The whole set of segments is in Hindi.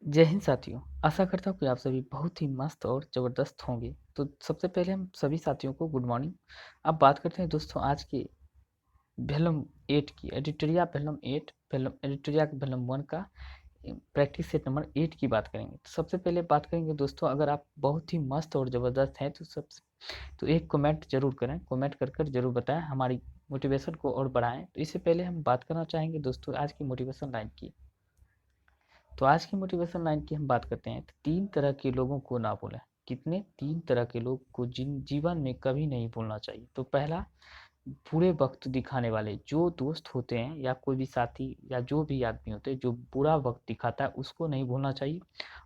जय हिंद साथियों। आशा करता हूँ कि आप सभी बहुत ही मस्त और ज़बरदस्त होंगे। तो सबसे पहले हम सभी साथियों को गुड मॉर्निंग। अब बात करते हैं दोस्तों आज के वॉल्यूम 8 की एडिटोरिया वॉल्यूम 8 वॉल्यूम एडिटोरिया के वॉल्यूम 1 का प्रैक्टिस सेट नंबर 8 की बात करेंगे। तो सबसे पहले बात करेंगे दोस्तों, अगर आप बहुत ही मस्त और ज़बरदस्त हैं तो एक कमेंट जरूर करें। कमेंट कर कर जरूर बताएं, हमारी मोटिवेशन को और बढ़ाएं। तो इससे पहले हम बात करना चाहेंगे दोस्तों आज की मोटिवेशन लाइन की। तो आज की मोटिवेशन लाइन की हम बात करते हैं। तो 3 तरह के लोगों को ना भूलें। कितने? 3 तरह के लोग को जिन जीवन में कभी नहीं भूलना चाहिए। तो पहला, बुरे वक्त दिखाने वाले जो दोस्त होते हैं या कोई भी साथी या जो भी आदमी होते हैं जो बुरा वक्त दिखाता है उसको नहीं भूलना चाहिए।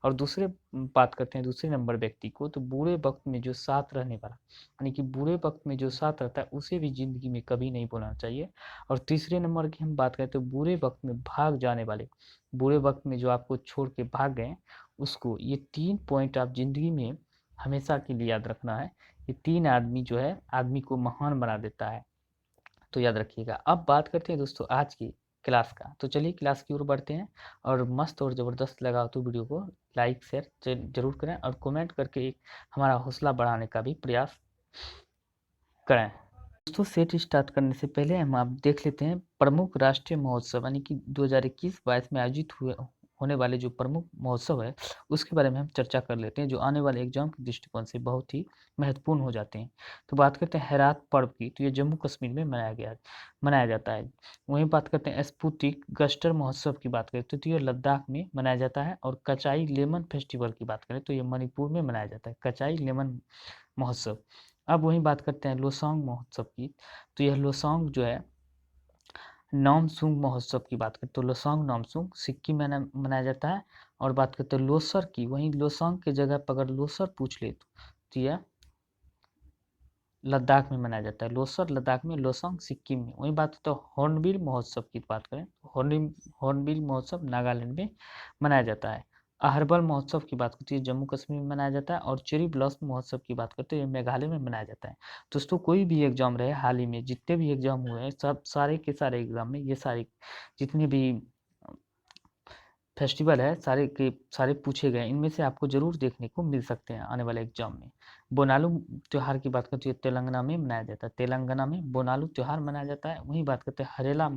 और दूसरे बात करते हैं दूसरे नंबर व्यक्ति को, तो बुरे वक्त में जो साथ रहने वाला, यानी कि बुरे वक्त में जो साथ रहता है उसे भी जिंदगी में कभी नहीं भूलना चाहिए। और तीसरे नंबर की हम बात करें तो बुरे वक्त में भाग जाने वाले, बुरे वक्त में जो आपको छोड़ के भाग गए उसको, ये 3 पॉइंट आप जिंदगी में हमेशा के लिए याद रखना है। ये 3 आदमी जो है आदमी को महान बना देता है, तो याद रखिएगा। अब बात करते हैं दोस्तों आज की क्लास का। तो चलिए क्लास की ओर बढ़ते हैं। और मस्त और ज़बरदस्त लगा तो वीडियो को लाइक शेयर जरूर करें और कमेंट करके एक हमारा हौसला बढ़ाने का भी प्रयास करें। दोस्तों सेट स्टार्ट करने से पहले हम आप देख लेते हैं प्रमुख राष्ट्रीय महोत्सव, यानी कि 2021-22 में आयोजित हुए होने वाले जो प्रमुख महोत्सव है उसके बारे में हम चर्चा कर लेते हैं, जो आने वाले एग्जाम के दृष्टिकोण से बहुत ही महत्वपूर्ण हो जाते हैं। तो बात करते हैं हेरात पर्व की, तो ये जम्मू कश्मीर में मनाया जाता है। वहीं बात करते हैं स्पुतिक गस्टर महोत्सव की बात करें तो ये लद्दाख में मनाया जाता है। और कचाई लेमन फेस्टिवल की बात करें तो ये मणिपुर में मनाया जाता है, कचाई लेमन महोत्सव। अब वहीं बात करते हैं लोसांग महोत्सव की, तो यह लोसांग जो है नामसूंग महोत्सव की बात करें तो लोसांग नामसूंग सिक्किम में मनाया जाता है। और बात करते हैं लोसर की, वहीं लोसांग की जगह पर अगर लोसर पूछ ले तो यह लद्दाख में मनाया जाता है। लोसर लद्दाख में, लोसांग सिक्किम में। वहीं बात करते हैं हॉर्नबिल महोत्सव की बात करें तो हॉर्नबिल महोत्सव नागालैंड में मनाया जाता है। अहरबल महोत्सव की बात करते हैं जम्मू कश्मीर में मनाया जाता है। और चेरी ब्लॉसम महोत्सव की बात करते हैं मेघालय में मनाया जाता है। दोस्तों कोई भी एग्जाम रहे, हाल ही में जितने भी एग्जाम हुए हैं सब सारे के सारे एग्जाम में ये सारे जितने भी फेस्टिवल है सारे के सारे पूछे गए, इनमें से आपको जरूर देखने को मिल सकते हैं आने वाले एग्जाम में। बोनालू त्योहार की बात करते हैं तेलंगाना में मनाया जाता है, तेलंगाना में बोनालू त्योहार मनाया जाता है। वहीं बात करते हैं हरेला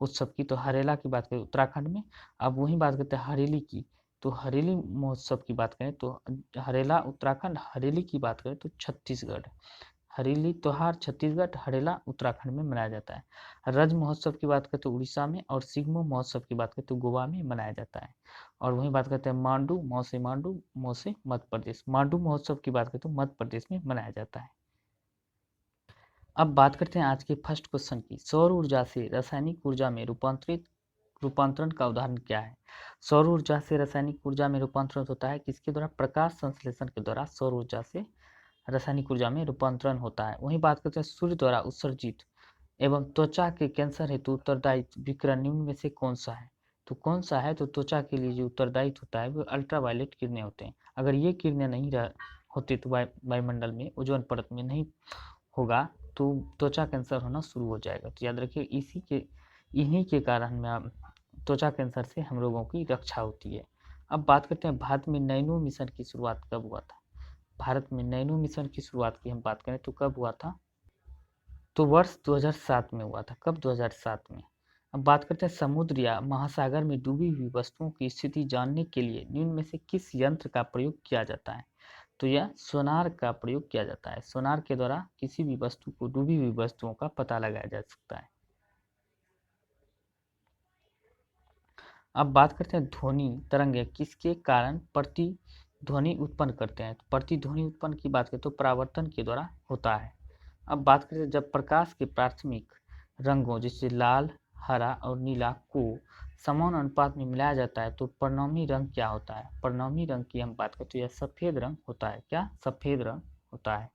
उत्सव की, तो हरेला की बात करें उत्तराखंड में। अब वहीं बात करते हैं हरेली की, तो हरेली महोत्सव की बात करें तो हरेला उत्तराखंड, हरेली की बात करें तो छत्तीसगढ़। हरेली त्योहार छत्तीसगढ़, हरेला उत्तराखंड में मनाया जाता है। रज महोत्सव की बात करें तो उड़ीसा में, और सिग्मो महोत्सव की बात करें तो गोवा में मनाया जाता है। और वहीं बात करते हैं मांडू मौसे मध्य प्रदेश, मांडू महोत्सव की बात करें तो मध्य प्रदेश में मनाया जाता है। अब बात करते हैं आज के फर्स्ट क्वेश्चन की, सौर ऊर्जा से रासायनिक ऊर्जा में रूपांतरण का उदाहरण क्या है? सौर ऊर्जा से रासायनिक ऊर्जा में रूपांतरण होता है किसके द्वारा? प्रकाश संश्लेषण के द्वारा सौर ऊर्जा से रासायनिक ऊर्जा में रूपांतरण होता है। वहीं बात करते हैं सूर्य द्वारा उत्सर्जित एवं त्वचा के कैंसर हेतु उत्तरदायी विकिरण निम्न में से कौन सा है? तो कौन सा है? तो त्वचा के लिए जो उत्तरदायी होता है वो अल्ट्रावायलेट किरणें होते हैं। अगर ये किरणें नहीं होती तो वायुमंडल में ओजोन परत में नहीं होगा तो त्वचा कैंसर होना शुरू हो जाएगा। तो याद रखिए इन्हीं के कारण में त्वचा कैंसर से हम लोगों की रक्षा होती है। अब बात करते हैं भारत में नैनो मिशन की शुरुआत कब हुआ था? भारत में नैनो मिशन की शुरुआत की हम बात करें तो कब हुआ था? तो वर्ष 2007 में हुआ था। कब? 2007 में। अब बात करते हैं समुद्र या महासागर में डूबी हुई वस्तुओं की स्थिति जानने के लिए निम्न में से किस यंत्र का प्रयोग किया जाता है? तो यह सोनार का प्रयोग किया जाता है। सोनार के द्वारा किसी भी वस्तु को, डूबी हुई वस्तुओं का पता लगाया जा सकता है। अब बात करते हैं ध्वनि तरंगे किसके कारण प्रतिध्वनि उत्पन्न करते हैं? तो प्रतिध्वनि उत्पन्न की बात करें तो परावर्तन के द्वारा होता है। अब बात करें जब प्रकाश के प्राथमिक रंगों जैसे लाल, हरा और नीला को समान अनुपात में मिलाया जाता है तो परिणामी रंग क्या होता है? परिणामी रंग की हम बात करें तो यह सफेद रंग होता है। क्या? सफेद रंग होता है।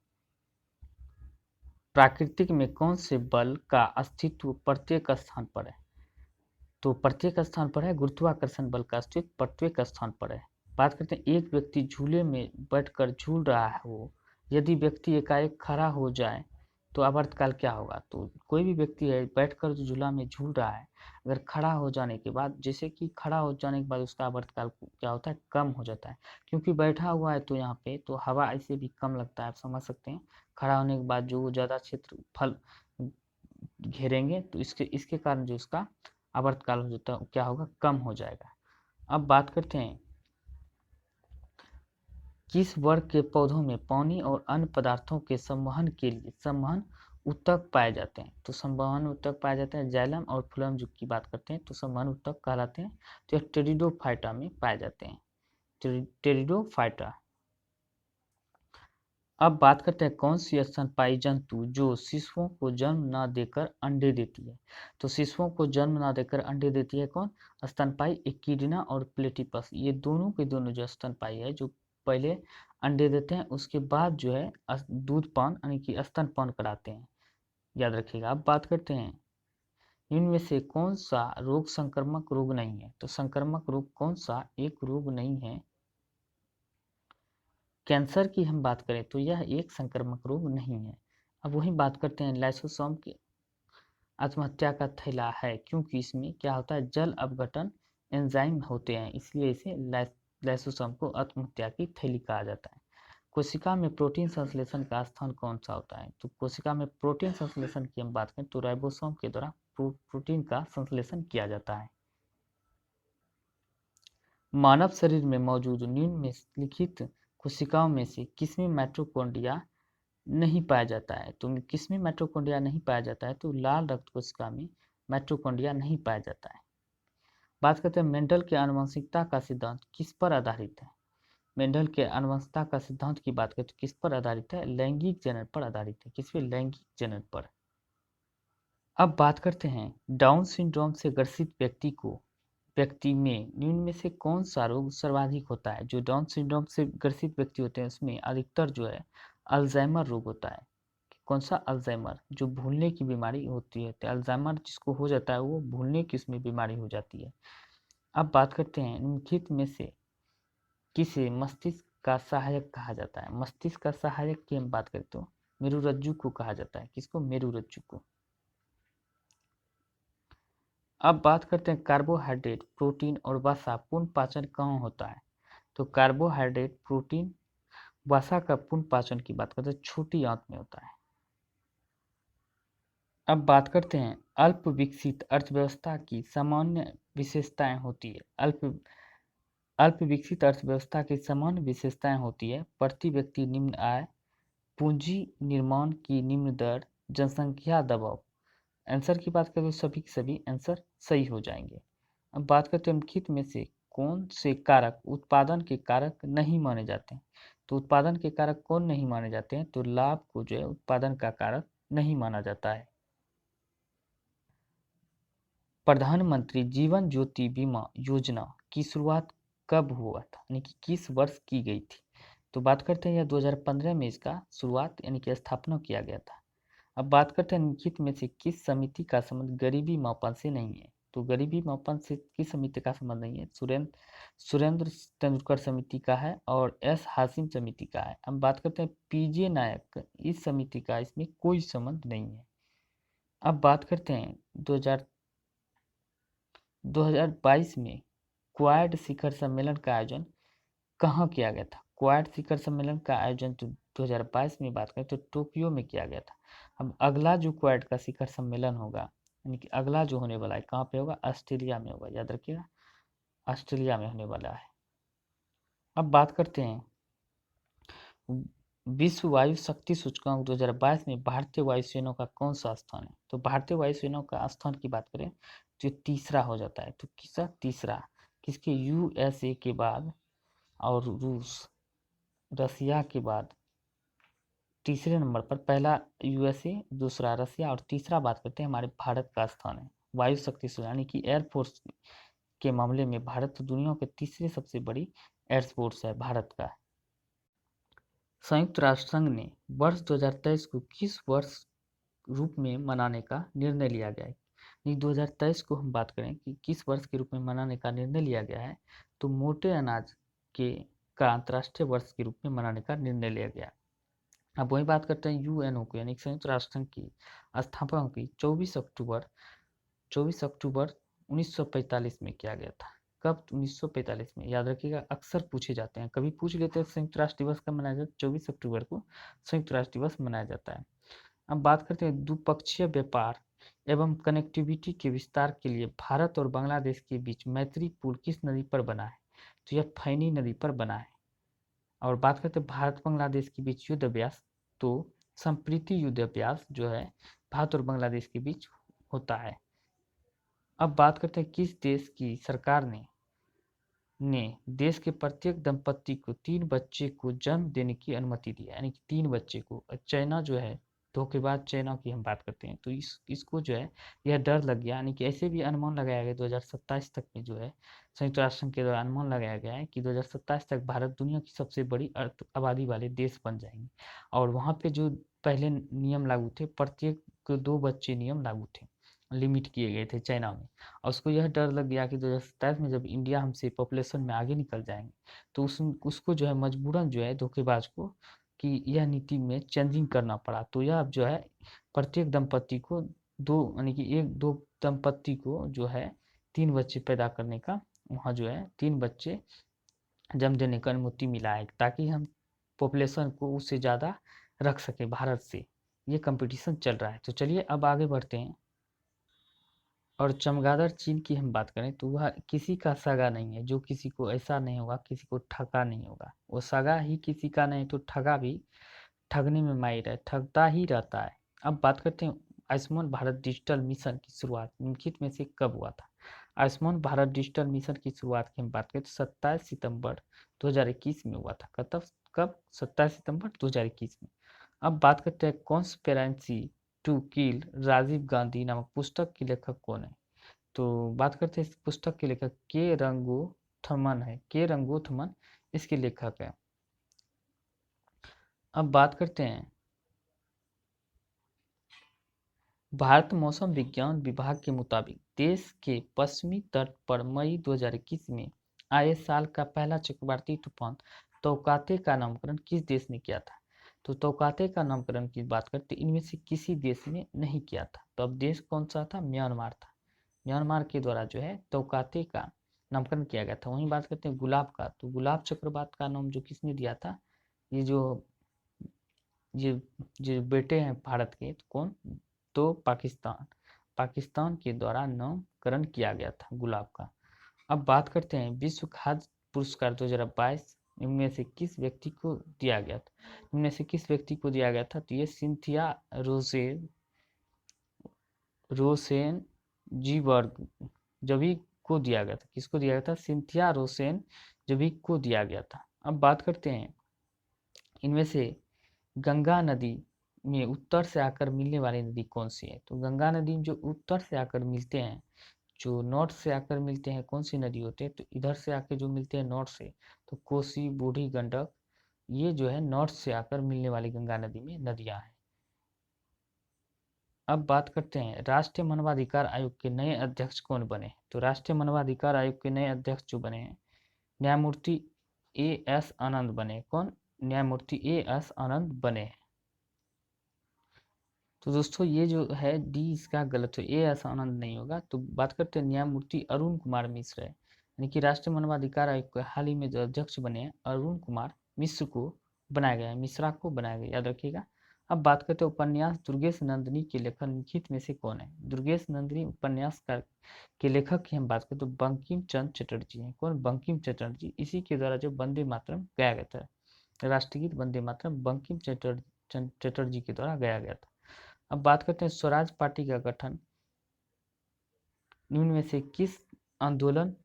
प्राकृतिक में कौन से बल का अस्तित्व प्रत्येक स्थान पर है? तो प्रत्येक स्थान पर है। गुरुत्वाकर्षण बल का अस्तित्व प्रत्येक स्थान पर है। बात करते हैं एक व्यक्ति झूले में बैठकर झूल रहा है, वो यदि व्यक्ति एकाएक खड़ा हो जाए तो अवर्तकाल क्या होगा? तो कोई भी व्यक्ति है बैठकर जो झूला में झूल रहा है, अगर खड़ा हो जाने के बाद, जैसे कि खड़ा हो जाने के बाद उसका आवर्तकाल क्या होता है? कम हो जाता है। क्योंकि बैठा हुआ है तो यहाँ पे तो हवा ऐसे भी कम लगता है, आप समझ सकते हैं। खड़ा होने के बाद जो ज़्यादा क्षेत्रफल घेरेंगे तो इसके इसके कारण जो उसका आवर्तकाल हो जाता है क्या होगा? कम हो जाएगा। अब बात करते हैं किस वर्ग के पौधों में पानी और अन्य पदार्थों के संवहन के लिए संवहन ऊतक पाए जाते हैं? तो संवहन ऊतक पाए जाते हैं जाइलम और फ्लोएम जुग की बात करते हैं तो संवहन ऊतक कहलाते हैं। तो यह टेरिडोफाइटा में पाए जाते हैं, टेरिडोफाइटा। अब बात करते हैं कौन सी स्तनपायी जंतु जो शिशुओं को जन्म न देकर अंडे देती है? तो शिशुओं को जन्म न देकर अंडे देती है कौन? स्तनपायी एकिडना और प्लेटिपस। ये दोनों के दोनों जो स्तनपायी है जो पहले अंडे देते हैं उसके बाद जो है दूध पान यानी कि स्तनपान कराते हैं, याद रखिएगा। अब बात करते हैं इनमें से कौन सा रोग संक्रामक रोग नहीं है? तो संक्रामक रोग कौन सा एक रोग नहीं है? कैंसर की हम बात करें तो यह एक संक्रामक रोग नहीं है। अब वही बात करते हैं लाइसोसोम की आत्महत्या का थैला है क्योंकि इसमें क्या होता है? जल अपघटन एंजाइम होते हैं, इसलिए इसे लाइसोसोम को आत्महत्या की थैली कहा जाता है। कोशिका में प्रोटीन संश्लेषण का स्थान कौन सा होता है? तो कोशिका में प्रोटीन संश्लेषण की हम बात करें तो राइबोसोम के द्वारा प्रोटीन का संश्लेषण किया जाता है। मानव शरीर में मौजूद निम्नलिखित कोशिकाओं में से किसमें माइटोकॉन्ड्रिया नहीं पाया जाता है? तो किसमें माइटोकॉन्ड्रिया नहीं पाया जाता है? तो लाल रक्त कोशिका में माइटोकॉन्ड्रिया नहीं पाया जाता है। बात करते हैं मेंडल के आनुवंशिकता का सिद्धांत किस पर आधारित है? मेंडल के आनुवंशिकता का सिद्धांत की बात करें तो किस पर आधारित है? लैंगिक जनन पर आधारित है। किस पे? लैंगिक जनन पर। अब बात करते हैं डाउन सिंड्रोम से ग्रसित व्यक्ति में निम्न में से कौन सा रोग सर्वाधिक होता है? जो डाउन सिंड्रोम से ग्रसित व्यक्ति होते हैं उसमें अधिकतर जो है अल्जाइमर रोग होता है। कौन सा? अल्जाइमर, जो भूलने की बीमारी होती है। तो अल्जाइमर जिसको हो जाता है वो भूलने की उसमें बीमारी हो जाती है। अब बात करते हैं निम्नलिखित में से किसे मस्तिष्क का सहायक कहा जाता है? मस्तिष्क का सहायक की हम बात करें तो मेरुरज्जु को कहा जाता है। किसको? मेरुरज्जु को। अब बात करते हैं कार्बोहाइड्रेट, प्रोटीन और वसा पूर्ण पाचन कहाँ होता है? तो कार्बोहाइड्रेट, प्रोटीन, वसा का पूर्ण पाचन की बात करते हैं छोटी आंत में होता है। अब बात करते हैं अल्प विकसित अर्थव्यवस्था की सामान्य विशेषताएं होती है। अल्प विकसित अर्थव्यवस्था की सामान्य विशेषताएं होती है प्रति व्यक्ति निम्न आय, पूंजी निर्माण की निम्न दर, जनसंख्या दबाव। आंसर की बात करें तो सभी के सभी आंसर सही हो जाएंगे। अब बात करते हैं निम्नलिखित में से कौन से कारक उत्पादन के कारक नहीं माने जाते हैं? तो उत्पादन के कारक कौन नहीं माने जाते हैं? तो लाभ को जो है उत्पादन का कारक नहीं माना जाता है। प्रधानमंत्री जीवन ज्योति बीमा योजना की शुरुआत कब हुआ था? यानी कि किस वर्ष की गई थी? तो बात करते हैं यह 2015 में इसका शुरुआत यानी कि स्थापना किया गया था। अब बात करते हैं निम्नलिखित में से किस समिति का संबंध गरीबी मापन से नहीं है? तो गरीबी मापन से किस समिति का संबंध नहीं है? सुरेंद्र तेंदुलकर समिति का है और एस हासिम समिति का है। अब बात करते हैं पीजे नायक, इस समिति का इसमें कोई संबंध नहीं है। अब बात करते हैं 2022 में क्वाड शिखर सम्मेलन का आयोजन कहाँ किया गया था? क्वाड शिखर सम्मेलन का आयोजन तो 2022 में बात करें तो टोक्यो में किया गया था। अब अगला जो क्वाड का शिखर सम्मेलन होगा यानी कि अगला जो होने वाला है कहाँ पे होगा? ऑस्ट्रेलिया में होगा, याद रखिएगा ऑस्ट्रेलिया में होने वाला है। अब बात करते हैं विश्व वायु शक्ति सूचकांक 2022 में भारतीय वायुसेना का कौन सा स्थान है? तो भारतीय वायुसेना का स्थान की बात करें तो ये तीसरा हो जाता है। तो किसका? तीसरा। किसके? यूएसए के बाद और रूस, रसिया के बाद तीसरे नंबर पर पहला यूएसए, दूसरा रसिया और तीसरा बात करते हैं हमारे भारत का स्थान है वायु शक्ति से, यानी कि एयरफोर्स के मामले में भारत तो दुनिया के तीसरे सबसे बड़ी एयरफोर्स है भारत का। संयुक्त राष्ट्र संघ ने वर्ष 2023 को किस वर्ष रूप में मनाने का निर्णय लिया गया है? नहीं, 2023 को हम बात करें कि किस वर्ष के रूप में मनाने का निर्णय लिया गया है तो मोटे अनाज के का अंतर्राष्ट्रीय वर्ष के रूप में मनाने का निर्णय लिया गया। अब वही बात करते हैं यूएनओ को, यानी कि संयुक्त राष्ट्र संघ की स्थापना की 24 अक्टूबर 1945 में किया गया था। कब? 1945 में। याद रखिएगा, अक्सर पूछे जाते हैं, कभी पूछ लेते हैं संयुक्त राष्ट्र दिवस कब मनाया जाता है, 24 अक्टूबर को संयुक्त राष्ट्र दिवस मनाया जाता है। अब बात करते हैं द्विपक्षीय व्यापार एवं कनेक्टिविटी के विस्तार के लिए भारत और बांग्लादेश के बीच मैत्री पुल किस नदी पर बना है? तो यह फैनी नदी पर बना है। और बात करते हैं भारत बांग्लादेश के बीच युद्ध अभ्यास, तो संप्रीति युद्ध अभ्यास जो है भारत और बांग्लादेश के बीच होता है। अब बात करते हैं किस देश की सरकार ने देश के प्रत्येक दंपत्ति को 3 बच्चे को जन्म देने की अनुमति दी है, यानी कि 3 बच्चे को। चाइना जो है, धोखेबाज चाइना की हम बात करते हैं, तो इसको जो है यह डर लग गया, यानी कि ऐसे भी अनुमान लगाया गया 2027 तक में जो है संयुक्त राष्ट्र संघ के द्वारा अनुमान लगाया गया है कि 2027 तक भारत दुनिया की सबसे बड़ी अर्थ आबादी वाले देश बन जाएंगे। और वहाँ पे जो पहले नियम लागू थे, प्रत्येक को 2 बच्चे नियम लागू थे, लिमिट किए गए थे चाइना में। और उसको यह डर लग गया कि 2027 में जब इंडिया हमसे पॉपुलेशन में आगे निकल जाएंगे, तो उसको जो है मजबूरन जो है धोखेबाज को कि यह नीति में चेंजिंग करना पड़ा। तो यह अब जो है प्रत्येक दंपत्ति को दो, यानी कि एक दो दंपत्ति को जो है 3 बच्चे पैदा करने का, वहाँ जो है 3 बच्चे जन्म देने का अनुमति मिला है, ताकि हम पॉपुलेशन को उससे ज़्यादा रख सके भारत से। ये कंपटीशन चल रहा है। तो चलिए अब आगे बढ़ते हैं। और चमगादड़ चील की हम बात करें तो वह किसी का सगा नहीं है, जो किसी को ऐसा नहीं होगा, किसी को ठगा नहीं होगा। वो सगा ही किसी का नहीं तो ठगा भी ठगने में माहिर है, ठगता ही रहता है। अब बात करते हैं आयुष्मान भारत डिजिटल मिशन की शुरुआत निम्नलिखित में से कब हुआ था? आयुष्मान भारत डिजिटल मिशन की शुरुआत की हम बात करें तो 27 सितंबर 2021 में हुआ था। कब? 27 सितंबर 2021 में। अब बात करते हैं conspiracy to kill Rajiv Gandhi नामक पुस्तक के लेखक कौन है? तो बात करते हैं इस पुस्तक के लेखक के रंगोथमन है, के रंगोथमन इसके लेखक है। अब बात करते हैं भारत मौसम विज्ञान विभाग के मुताबिक देश के पश्चिमी तट पर मई 2021 में आए साल का पहला चक्रवाती तूफान तौकाते का नामकरण किस देश ने किया था? तो तौकाते का नामकरण की बात करते इनमें से किसी देश ने नहीं किया था। तो अब देश कौन सा था? म्यांमार था। म्यांमार के द्वारा जो है तौकाते का नामकरण किया गया था। वहीं बात करते हैं गुलाब का, तो गुलाब चक्रवात का नाम जो किसने दिया था? ये जो ये जो बेटे हैं भारत के, तो कौन? तो पाकिस्तान के द्वारा नामकरण किया गया था गुलाब का। अब बात करते हैं विश्व खाद्य पुरस्कार 2022 इनमें से किस व्यक्ति को दिया गया था? इनमें से किस व्यक्ति को दिया गया था? तो ये सिंथिया रोसेन जीवर्ग जभी को दिया गया था। किसको दिया गया था? सिंथिया रोसेन जभी को दिया गया था। अब बात करते हैं इनमें से गंगा नदी में उत्तर से आकर मिलने वाली नदी कौन सी है? तो गंगा नदी में जो उत्तर से आकर मिलते हैं, जो नॉर्थ से आकर मिलते हैं, कौन सी नदी होते हैं? तो इधर से आकर जो मिलते हैं नॉर्थ से, तो कोसी, बूढ़ी गंडक, ये जो है नॉर्थ से आकर मिलने वाली गंगा नदी में नदियां हैं। अब बात करते हैं राष्ट्रीय मानवाधिकार आयोग के नए अध्यक्ष कौन बने? तो राष्ट्रीय मानवाधिकार आयोग के नए अध्यक्ष जो बने हैं, न्यायमूर्ति एएस आनंद बने। कौन? न्यायमूर्ति एएस आनंद बने। तो दोस्तों ये जो है डी इसका गलत है, एएस आनंद नहीं होगा। तो बात करते हैं न्यायमूर्ति अरुण कुमार मिश्र है, यानी कि राष्ट्रीय मानवाधिकार आयोग के हाल ही में जो अध्यक्ष बने हैं अरुण कुमार मिश्र को बनाया गया है, मिश्रा को बनाया गया, याद रखिएगा। अब बात करते हैं उपन्यास दुर्गेश नंदिनी के लेखक निम्नलिखित में से कौन है? दुर्गेश नंदिनी उपन्यासकार के लेखक की हम बात करें तो बंकिम चंद्र चटर्जी हैं। कौन? बंकिम चटर्जी। इसी के द्वारा जो वंदे मातरम गाया गया था, राष्ट्रगीत वंदे मातरम बंकिम चटर्जी के द्वारा गाया गया था। अब बात करते हैं स्वराज पार्टी का गठन निम्न में से किस आंदोलन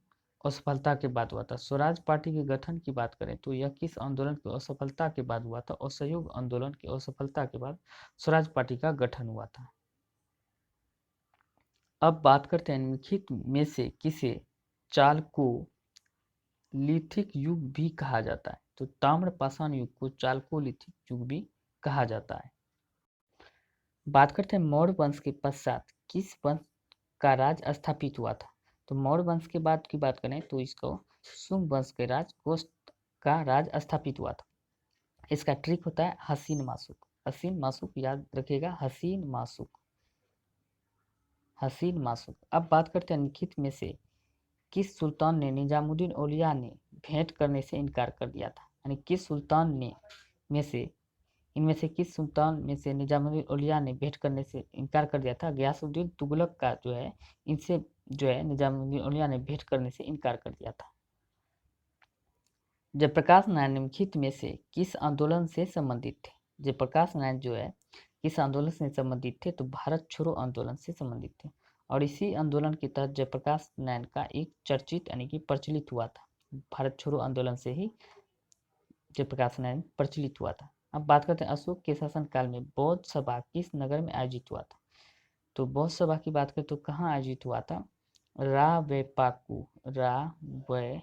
असफलता के बाद हुआ था? स्वराज पार्टी के गठन की बात करें तो यह किस आंदोलन की असफलता के बाद हुआ था? असहयोग आंदोलन की असफलता के बाद स्वराज पार्टी का गठन हुआ था। अब बात करते हैं निम्नलिखित में से किसे चालकोलिथिक युग भी कहा जाता है? तो ताम्र पाषाण युग को चालकोलिथिक युग भी कहा जाता है। बात करते हैं मौर्य वंश के पश्चात किस वंश का राज स्थापित हुआ था? तो मौर्य वंश के बाद की बात करें तो इसको शुंग वंश के राज कोष्ठ का राज स्थापित हुआ था। इसका ट्रिक होता है हसीन मासूक। हसीन मासूक याद रखिएगा, हसीन मासूक, हसीन मासूक। अब बात करते हैं निम्नलिखित में से किस सुल्तान ने निजामुद्दीन औलिया ने भेंट करने से इनकार कर दिया था। यानी किस सुल्तान ने में से इनमें से किस सुल्तान में से निजामुद्दीन औलिया ने भेंट करने से इनकार कर दिया था। गयासुद्दीन तुगलक का जो है इनसे जो है निजामुद्दीन औलिया ने भेंट करने से इनकार कर दिया था। जयप्रकाश नारायण निम्नलिखित में से किस आंदोलन से संबंधित थे। जयप्रकाश नारायण जो है किस आंदोलन से संबंधित थे, तो भारत छोड़ो आंदोलन से संबंधित थे। और इसी आंदोलन के तहत जयप्रकाश नारायण का एक चर्चित यानी कि प्रचलित हुआ था। भारत छोड़ो आंदोलन से ही जयप्रकाश नारायण प्रचलित हुआ था। अब बात करते हैं अशोक के शासनकाल में बौद्ध सभा किस नगर में आयोजित हुआ था। तो बौद्ध सभा की बात करें तो कहाँ आयोजित हुआ था, रावेपाकू, रावेपाकू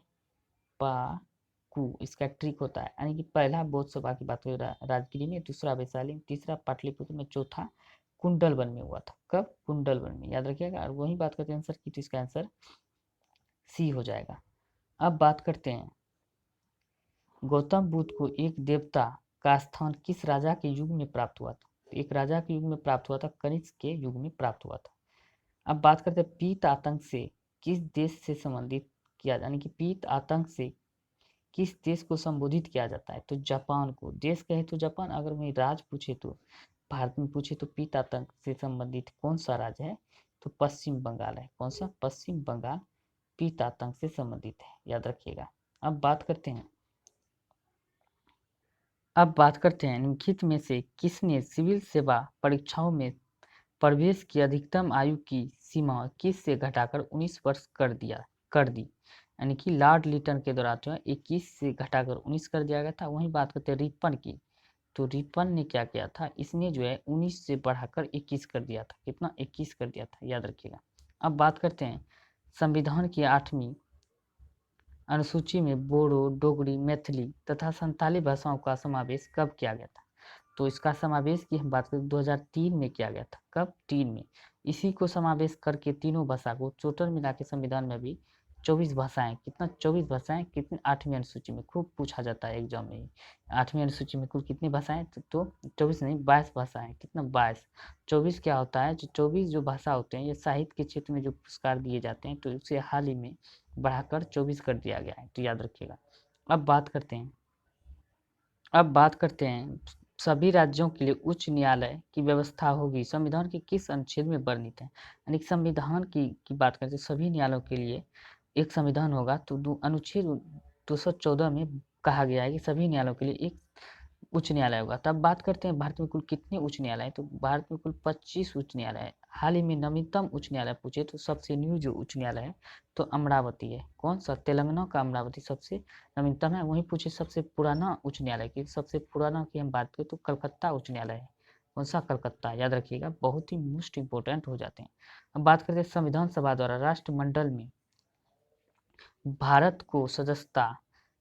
इसका ट्रिक होता है। यानी कि पहला बौद्ध सभा की बात करें राजगिरी में, दूसरा वैशाली में, तीसरा पाटलिपुत्र में, चौथा कुंडलवन में हुआ था। कब, कुंडलवन में, याद रखिएगा। और वही बात करते हैं आंसर की, तो इसका आंसर सी हो जाएगा। अब बात करते हैं गौतम बुद्ध को एक देवता का स्थान किस राजा के युग में प्राप्त हुआ था। एक राजा के युग में प्राप्त हुआ था, कनिष्क के युग में प्राप्त हुआ था। अब बात करते हैं पीत आतंक से किस देश से संबंधित किया, यानी कि पीत आतंक से किस देश को संबोधित किया जाता है। तो जापान को। देश कहे तो जापान, अगर वही राज पूछे तो भारत में पूछे तो पीत आतंक से संबंधित कौन सा राज्य है, तो पश्चिम बंगाल है। कौन सा, पश्चिम बंगाल पीत आतंक से संबंधित है, याद रखिएगा। अब बात करते हैं निम्नलिखित में से किसने सिविल सेवा परीक्षाओं में प्रवेश की अधिकतम आयु की सीमा किस से घटाकर 19 वर्ष कर दी। यानी कि लॉर्ड लिटन के द्वारा जो है 21 से घटाकर 19 कर दिया गया था। वहीं बात करते हैं रिपन की, तो रिपन ने क्या किया था, इसने जो है 19 से बढ़ाकर 21 कर दिया था। कितना, 21 कर दिया था, याद रखिएगा। अब बात करते हैं संविधान की 8वीं अनुसूची में बोडो, डोगरी, मैथिली तथा संताली भाषाओं का समावेश कब किया गया था। तो इसका समावेश की हम बात करें 2003 में किया गया था। कब, 3 में। इसी को समावेश करके तीनों भाषा को टोटल मिला के संविधान में भी 24 भाषाएं, कितना, 24 भाषाएं कितनी, 8वीं अनुसूची में खूब पूछा जाता है एग्जाम में। 8वीं अनुसूची में कुल कितनी भाषाएं, तो 24 नहीं 22 भाषाएं। कितना, 22। 24 क्या होता है, जो 24 जो भाषा होते हैं ये साहित्य के क्षेत्र में जो पुरस्कार दिए जाते हैं, तो उसे हाल ही में बढ़ाकर 24 कर दिया गया है, तो याद रखिएगा। अब बात करते हैं सभी राज्यों के लिए उच्च न्यायालय की व्यवस्था होगी संविधान के किस अनुच्छेद में वर्णित है। यानी संविधान की बात करते हैं सभी न्यायालयों के लिए एक संविधान होगा, तो अनुच्छेद 214 में कहा गया है कि सभी न्यायालयों के लिए एक उच्च न्यायालय होगा। तब बात करते हैं भारत में कुल कितने उच्च न्यायालय हैं, तो भारत में कुल 25 उच्च न्यायालय है। हाल ही में नवीनतम उच्च न्यायालय पूछे तो सबसे न्यू जो उच्च न्यायालय है तो अमरावती है। कौन सा, तेलंगाना का अमरावती सबसे नवीनतम है। वहीं पूछे सबसे पुराना उच्च न्यायालय की, सबसे पुराना की हम बात करें तो कलकत्ता उच्च न्यायालय है। कौन सा, कलकत्ता, याद रखिएगा, बहुत ही मोस्ट इंपोर्टेंट हो जाते हैं। अब बात करते हैं संविधान सभा द्वारा राष्ट्रमंडल में भारत को सदस्यता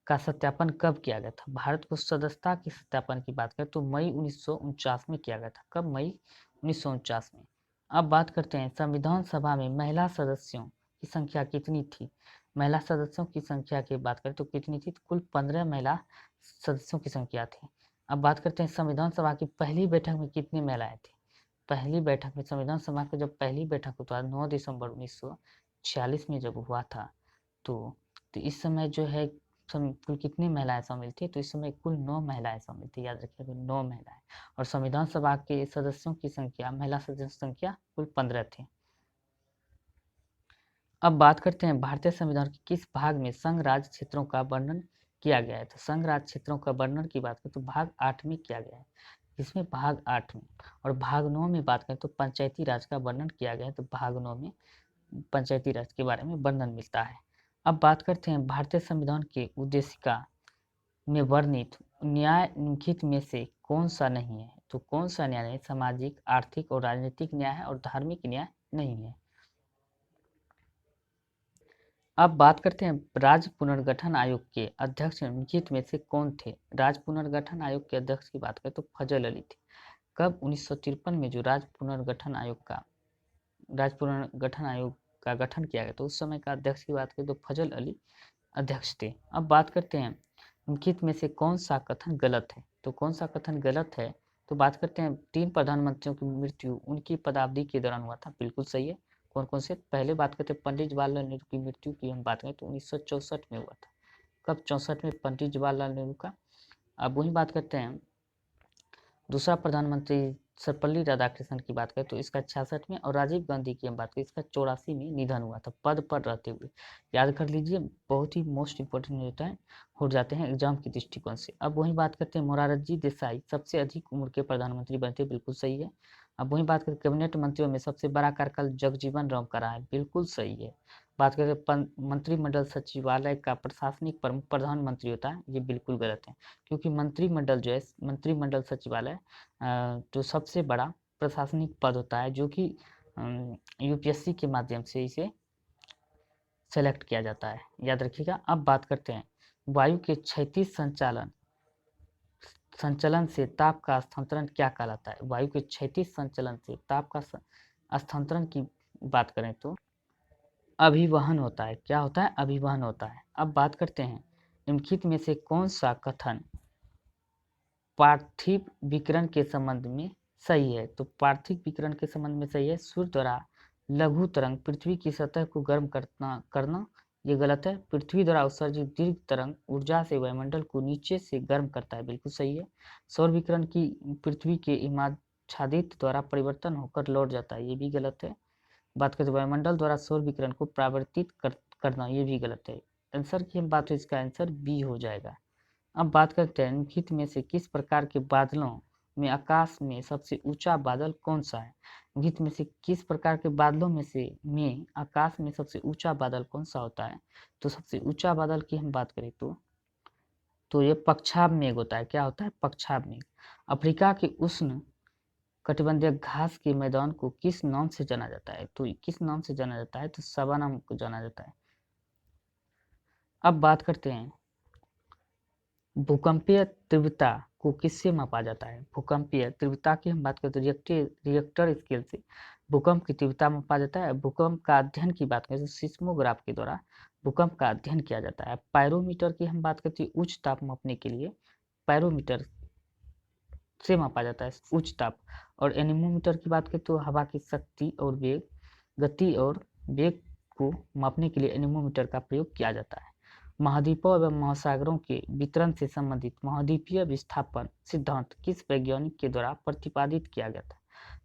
का सत्यापन कब किया गया था। भारत को सदस्यता के सत्यापन की बात करें तो मई 1949 में किया गया था। कब, मई 1949 में। अब बात करते हैं संविधान सभा में महिला सदस्यों की संख्या कितनी थी। महिला सदस्यों की संख्या की बात करें तो कितनी थी, तो कुल 15 महिला सदस्यों की संख्या थी। अब बात करते हैं संविधान सभा की पहली बैठक में कितनी महिलाएं थी। पहली बैठक में संविधान सभा की जब पहली बैठक हुआ 9 दिसंबर 1946 में जब हुआ था, तो इस समय जो है कुल कितनी महिलाएं शामिल थी, तो इस समय कुल 9 महिलाएं शामिल थी, याद रखिएगा, 9 महिलाएं। और संविधान सभा के सदस्यों की संख्या, महिला सदस्यों की संख्या कुल 15 थी। अब बात करते हैं भारतीय संविधान के किस भाग में संघ राज्य क्षेत्रों का वर्णन किया गया है। तो संघ राज्य क्षेत्रों का वर्णन की बात करें तो भाग 8 में किया गया है। इसमें भाग 8 में। और भाग 9 में बात करें तो पंचायती राज का वर्णन किया गया है, तो भाग 9 में पंचायती राज के बारे में वर्णन मिलता है। अब बात करते हैं भारतीय संविधान के उद्देशिका में वर्णित न्याय निम्नलिखित में से कौन सा नहीं है। तो कौन सा न्याय सामाजिक, आर्थिक और राजनीतिक न्याय है और धार्मिक न्याय नहीं है। अब बात करते हैं राज्य पुनर्गठन आयोग के अध्यक्ष निम्नलिखित में से कौन थे। राज्य पुनर्गठन आयोग के अध्यक्ष की बात करें तो फजल अली थे। कब, 1953 में जो राज्य पुनर्गठन आयोग का गठन किया गया तो उस समय का अध्यक्ष की बात करें तो फजल अली अध्यक्ष थे। अब बात करते हैं निम्नलिखित में से कौन सा कथन गलत है। तो कौन सा कथन गलत है? तो बात करते हैं 3 प्रधानमंत्रियों की मृत्यु उनकी पदावधि के दौरान हुआ था, बिल्कुल सही है। कौन-कौन से? पहले बात करते हैं पंडित जवाहरलाल नेहरू की मृत्यु की हम बात करें तो 1964 में हुआ था। कब? 64 में पंडित जवाहरलाल नेहरू का। अब वही बात करते हैं दूसरा प्रधानमंत्री सर्वपल्ली राधाकृष्णन की बात करें तो इसका 66 में, और राजीव गांधी की हम बात करें इसका 84 में निधन हुआ था पद पर रहते हुए। याद कर लीजिए, बहुत ही मोस्ट इंपॉर्टेंट होता है, हो जाते हैं एग्जाम के दृष्टिकोण से। अब वही बात करते हैं मोरारजी देसाई सबसे अधिक उम्र के प्रधानमंत्री बने थे, बिल्कुल सही है। अब वही बात करें कैबिनेट मंत्रियों में सबसे बड़ा कार्यकाल जगजीवन राम का रहा है, बिल्कुल सही है। बात करें मंत्रिमंडल सचिवालय का प्रशासनिक प्रमुख प्रधानमंत्री होता है, ये बिल्कुल गलत है, क्योंकि मंत्रिमंडल जो है मंत्रिमंडल सचिवालय जो सबसे बड़ा प्रशासनिक पद होता है, जो कि यूपीएससी के माध्यम से इसे सेलेक्ट किया जाता है, याद रखिएगा। अब बात करते हैं वायु के क्षैतिज संचलन से ताप का स्थानांतरण क्या कहलाता है? वायु के क्षैतिज संचलन से ताप का स्थानांतरण की बात करें तो अभिवहन होता है। क्या होता है? अभिवहन होता है। अब बात करते हैं निम्नलिखित में से कौन सा कथन पार्थिव विकिरण के संबंध में सही है? तो पार्थिव विकिरण के संबंध में सही है, सूर्य द्वारा लघु तरंग पृथ्वी की सतह को गर्म करना ये गलत है। पृथ्वी द्वारा उत्सर्जित दीर्घ तरंग ऊर्जा से वायुमंडल को नीचे से गर्म करता है, बिल्कुल सही है। सौर विकिरण की पृथ्वी के इमाच्छादित द्वारा परिवर्तन होकर लौट जाता है, ये भी गलत है। बात करते वायुमंडल द्वारा सौर विकिरण को परावर्तित करना, ये भी गलत है। आंसर की हम बात करें, इसका आंसर बी हो जाएगा। अब बात करते हैं निम्नलिखित में से किस प्रकार के बादलों में आकाश में सबसे ऊंचा बादल कौन सा है? निम्नलिखित में से किस प्रकार के बादलों में आकाश में सबसे ऊंचा बादल कौन सा होता है? तो सबसे ऊंचा बादल की हम बात करें तो ये पक्षाभ मेघ होता है। क्या होता है? पक्षाभ मेघ। अफ्रीका के उष्ण कटिबंधीय घास के मैदान को किस नाम से जाना जाता है? तो किस नाम से जाना जाता है? तो सवाना को जाना जाता है। अब बात करते हैं भूकंपीय तीव्रता को किससे मापा जाता है? भूकंपीय तीव्रता की हम बात करते हैं रिएक्टर स्केल से भूकंप की तीव्रता मापा जाता है। भूकंप का अध्ययन की बात करें तो सिस्मोग्राफ के द्वारा भूकंप का अध्ययन किया जाता है। पायरोमीटर की हम बात करते हैं उच्च ताप मापने के लिए पायरोमीटर से मापा जाता है उच्च ताप। और एनीमोमीटर की बात करें तो हवा की शक्ति और वेग, गति और वेग को मापने के लिए एनीमोमीटर का प्रयोग किया जाता है। महाद्वीपों एवं महासागरों के वितरण से संबंधित महाद्वीपीय विस्थापन सिद्धांत किस वैज्ञानिक के द्वारा प्रतिपादित किया गया था?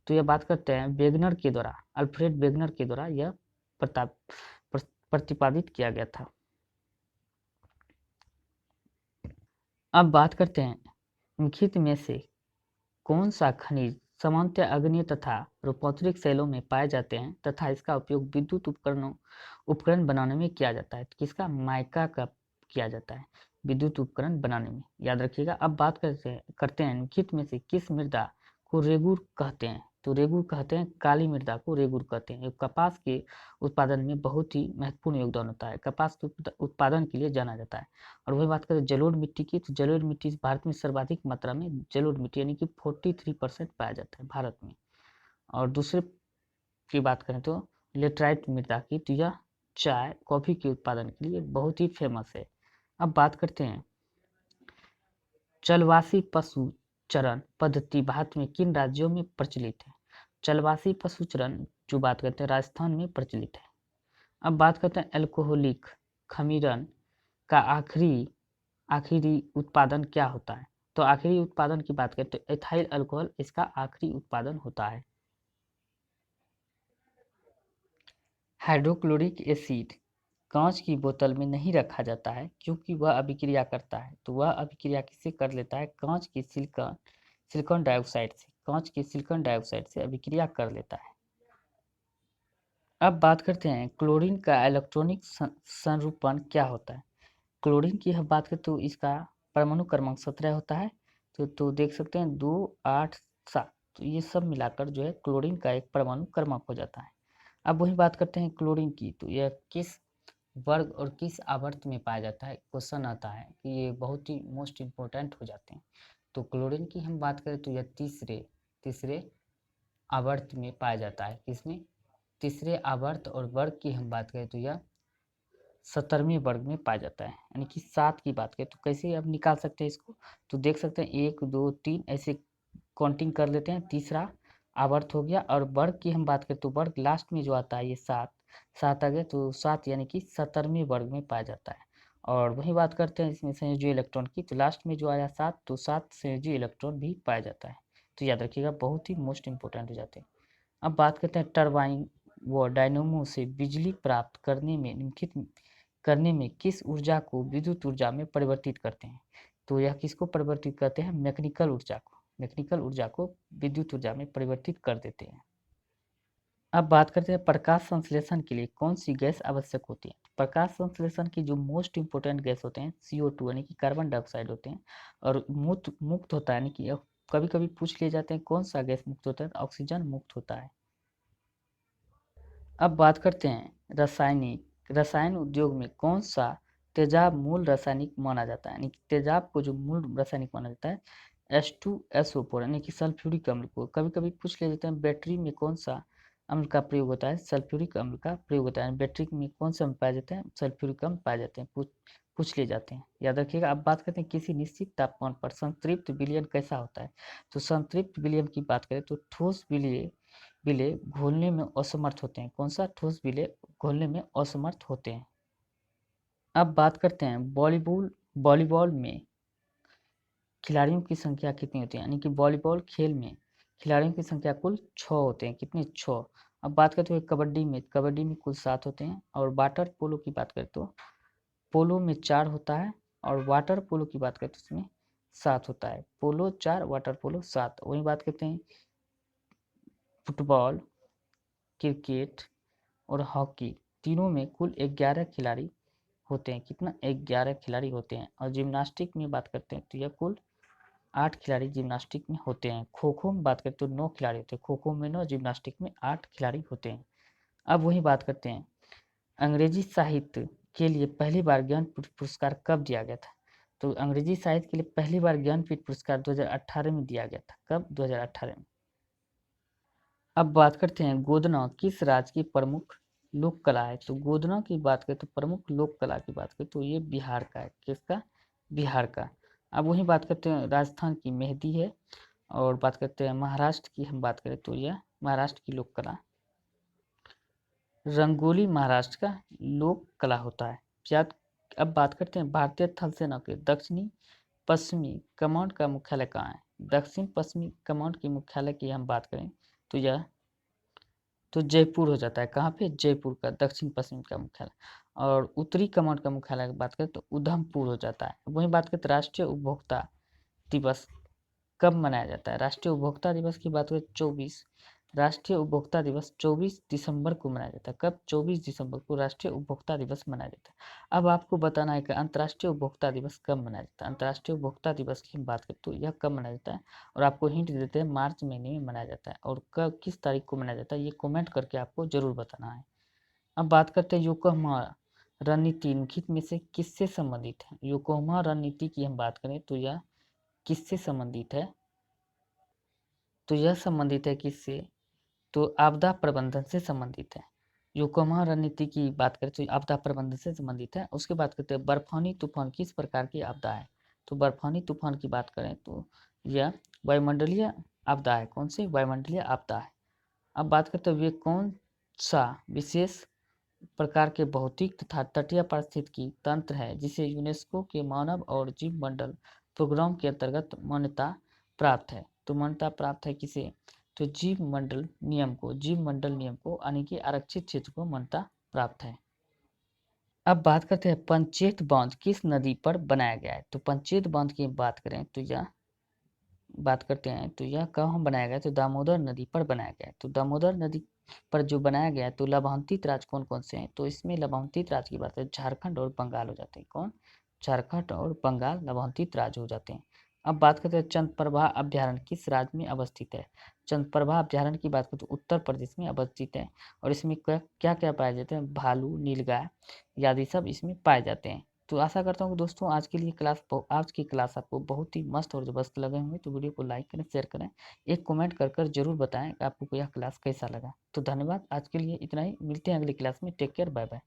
तो यह बात करते हैं वेगनर के द्वारा, अल्फ्रेड वेगनर के द्वारा यह प्रतिपादित किया गया था। अब बात करते हैं निम्नलिखित में से कौन सा खनिज सामान्यतः अग्नि तथा रूपांतरित शैलों में पाए जाते हैं तथा इसका उपयोग विद्युत उपकरण बनाने में किया जाता है? तो किसका? माइका का किया जाता है विद्युत उपकरण बनाने में, याद रखिएगा। अब बात करते हैं निम्नलिखित में से किस मृदा को रेगुर कहते हैं? तो रेगुर कहते हैं काली मृदा को रेगुर कहते हैं। कपास के उत्पादन में बहुत ही महत्वपूर्ण योगदान होता है, कपास के उत्पादन के लिए जाना जाता है। और वही बात करें जलोढ़ मिट्टी की, तो जलोढ़ मिट्टी भारत में सर्वाधिक मात्रा में जलोढ़ मिट्टी यानी कि 43% पाया जाता है भारत में। और दूसरे की बात करें तो लेटराइट मृदा की, तो यह चाय कॉफी के उत्पादन के लिए बहुत ही फेमस है। अब बात करते हैं चलवासी पशु चरण पद्धति भारत में किन राज्यों में प्रचलित है? चलवासी पशु चरण जो बात करते हैं राजस्थान में प्रचलित है। अब बात करते हैं एल्कोहलिक खमीरन का आखिरी उत्पादन क्या होता है? तो आखिरी उत्पादन की बात करें तो एथाइल अल्कोहल इसका आखिरी उत्पादन होता है। हाइड्रोक्लोरिक एसिड कांच की बोतल में नहीं रखा जाता है क्योंकि वह अभिक्रिया करता है। तो वह अभिक्रिया किससे कर लेता है? कांच की सिलिकॉन डाइऑक्साइड से, कांच की सिलिकॉन डाइऑक्साइड से अभिक्रिया कर लेता है। अब बात करते हैं क्लोरीन का इलेक्ट्रॉनिक संरूपण क्या होता है? क्लोरीन की हम बात करें तो इसका परमाणु क्रमांक 17 होता है। तो देख सकते हैं 2, 8, 7, तो ये सब मिलाकर जो है क्लोरीन का एक परमाणु क्रमांक हो जाता है। अब वही बात करते हैं क्लोरीन की, तो यह किस वर्ग और किस आवर्त में पाया जाता है? क्वेश्चन आता है कि ये बहुत ही मोस्ट इम्पोर्टेंट हो जाते हैं। तो क्लोरीन की हम बात करें तो यह तीसरे आवर्त में पाया जाता है। किसमें? तीसरे आवर्त। और वर्ग की हम बात करें तो यह 17वें वर्ग में पाया जाता है। यानी कि 7 की बात करें तो कैसे अब निकाल सकते हैं इसको, तो देख सकते हैं 1 2 3 ऐसे काउंटिंग कर लेते हैं, तीसरा आवर्त हो गया। और वर्ग की हम बात करें तो वर्ग लास्ट में जो आता है ये 7 7 आ गया, तो 7 यानी कि 17वें वर्ग में पाया जाता है। और वही बात करते हैं इसमें संयोजी इलेक्ट्रॉन की, तो लास्ट में जो आया 7, तो 7 संयोजी इलेक्ट्रॉन भी पाया जाता है। तो याद रखिएगा, बहुत ही मोस्ट इंपॉर्टेंट हो जाते हैं। अब बात करते हैं टरबाइन व डायनेमो से बिजली प्राप्त करने में निम्नलिखित करने में किस ऊर्जा को विद्युत ऊर्जा में परिवर्तित करते हैं। तो यह किसको परिवर्तित करते हैं, मैकेनिकल ऊर्जा को, मैकेनिकल ऊर्जा को विद्युत ऊर्जा में परिवर्तित कर देते हैं। अब बात करते हैं प्रकाश संश्लेषण के लिए कौन सी गैस आवश्यक होती है। प्रकाश संश्लेषण की जो मोस्ट इंपोर्टेंट गैस होते हैं CO2 यानी कि कार्बन डाइऑक्साइड होते हैं, और मुक्त मुक्त होता है, यानी कि कभी कभी पूछ लिए जाते हैं कौन सा गैस मुक्त होता है, ऑक्सीजन मुक्त होता है। अब बात करते हैं रसायन उद्योग में कौन सा तेजाब मूल रासायनिक माना जाता है। यानी कि तेजाब को जो मूल रासायनिक माना जाता है H2SO4 यानी कि सल्फ्यूरिक अम्ल को। कभी कभी पूछ ले जाते हैं बैटरी में कौन सा अम्ल का प्रयोग होता है, सल्फ्यूरिक अम्ल का प्रयोग होता है। बैटरी में कौन से अम्ल पाए जाते हैं, सल्फ्यूरिक अम्ल पाए जाते हैं, पूछ लिए जाते हैं, याद रखिएगा। अब बात करते हैं किसी निश्चित तापमान पर संतृप्त विलयन कैसा होता है। तो संतृप्त विलयन की बात करें तो ठोस विलेय घोलने में असमर्थ होते हैं। कौन सा, ठोस विलेय घोलने में असमर्थ होते हैं। अब बात करते हैं वॉलीबॉल में खिलाड़ियों की संख्या कितनी होती है। यानी कि वॉलीबॉल खेल में खिलाड़ियों की संख्या कुल 6 होते हैं। कितने, 6। अब बात करते हैं कबड्डी में कुल 7 होते हैं। और वाटर पोलो की बात करें तो पोलो में 4 होता है, और वाटर पोलो की बात करें तो उसमें 7 होता है। पोलो 4, वाटर पोलो 7। वही बात करते हैं फुटबॉल, क्रिकेट और हॉकी तीनों में कुल 11 खिलाड़ी होते हैं। कितना, 11 खिलाड़ी होते हैं। और जिम्नास्टिक में बात करते हैं तो यह कुल 8 खिलाड़ी जिम्नास्टिक में होते हैं। खो खो में बात करें तो 9 खिलाड़ी होते हैं। खो खो में 9, जिम्नास्टिक में 8 खिलाड़ी होते हैं। अब वही बात करते हैं अंग्रेजी साहित्य के लिए पहली बार ज्ञानपीठ पुरस्कार कब दिया गया था। तो अंग्रेजी साहित्य के लिए पहली बार ज्ञानपीठ पुरस्कार 2018 में दिया गया था। कब, 2018 में। अब बात करते हैं गोदना किस राज्य की प्रमुख लोक कला है। तो गोदना की बात करें तो प्रमुख लोक कला की बात करें तो ये बिहार का है। किसका, बिहार का। अब वही बात करते हैं राजस्थान की मेहंदी है। और बात करते हैं महाराष्ट्र की हम बात करें तो यह महाराष्ट्र की लोक कला रंगोली महाराष्ट्र का लोक कला होता है। याद। अब बात करते हैं भारतीय थल सेना के दक्षिणी पश्चिमी कमांड का मुख्यालय कहाँ है। दक्षिण पश्चिमी कमांड की मुख्यालय की हम बात करें तो यह तो जयपुर हो जाता है। कहाँ पे, जयपुर का दक्षिण पश्चिम का मुख्यालय। और उत्तरी कमांड का मुख्यालय की बात करें तो उधमपुर हो जाता है। वहीं बात करें तो राष्ट्रीय उपभोक्ता दिवस कब मनाया जाता है। राष्ट्रीय उपभोक्ता दिवस की बात करें 24 राष्ट्रीय उपभोक्ता दिवस 24 दिसंबर को मनाया जाता है। कब, 24 दिसंबर को राष्ट्रीय उपभोक्ता दिवस मनाया जाता है। अब आपको बताना है कि अंतर्राष्ट्रीय उपभोक्ता दिवस कब मनाया जाता है। अंतर्राष्ट्रीय उपभोक्ता दिवस की हम बात करें तो यह कब मनाया जाता है, और आपको हिंट देते हैं मार्च महीने में मनाया जाता है। और कब, किस तारीख को मनाया जाता है, ये कमेंट करके आपको जरूर बताना है। अब बात करते हैं योकोहमा रणनीति निम्नलिखित में से किससे संबंधित है। योकोहमा रणनीति की हम बात करें तो यह किससे संबंधित है, तो यह संबंधित है किससे, तो आपदा प्रबंधन से संबंधित है। योकोहमा रणनीति की बात करें तो आपदा प्रबंधन से संबंधित है। उसके बाद करते हैं बर्फानी तूफान किस प्रकार की आपदा है। तो बर्फानी तूफान की बात करें तो यह वायुमंडलीय आपदा है। कौन सी, वायुमंडलीय आपदा है। अब बात करते हैं वे कौन सा विशेष प्रकार के भौतिक तथा तटीय पारिस्थितिकी तंत्र है जिसे यूनेस्को के मानव और जीव मंडल प्रोग्राम के अंतर्गत मान्यता प्राप्त है। तो मान्यता प्राप्त है किसे, तो जीव मंडल नियम को यानी कि आरक्षित क्षेत्र को मान्यता प्राप्त है। अब बात करते हैं पंचेत बांध किस नदी पर बनाया गया है। तो पंचेत बांध की बात करें तो यह बात करते हैं तो यह कहाँ बनाया गया है, तो दामोदर नदी पर बनाया गया है। तो दामोदर नदी पर जो बनाया गया है तो लाभांतित राज्य कौन कौन से हैं, तो इसमें लाभांतित राज्य की बात है झारखंड और बंगाल हो जाते हैं। कौन, झारखंड और बंगाल लाभांतित राज्य हो जाते हैं। अब बात करते हैं चंद्रप्रभा अभ्यारण्य किस राज्य में अवस्थित है। चंद्रप्रभा अभ्यारण्य की बात करें तो उत्तर प्रदेश में अवस्थित है। और इसमें क्या क्या पाए जाते हैं, भालू, नीलगाय आदि सब इसमें पाए जाते हैं। तो आशा करता हूँ कि दोस्तों आज की क्लास आपको बहुत ही मस्त और ज़बरदस्त लगे होंगे। तो वीडियो को लाइक करें, शेयर करें, एक कमेंट कर जरूर बताएं कि आपको यह क्लास कैसा लगा। तो धन्यवाद, आज के लिए इतना ही। मिलते हैं अगली क्लास में। Take care, bye bye.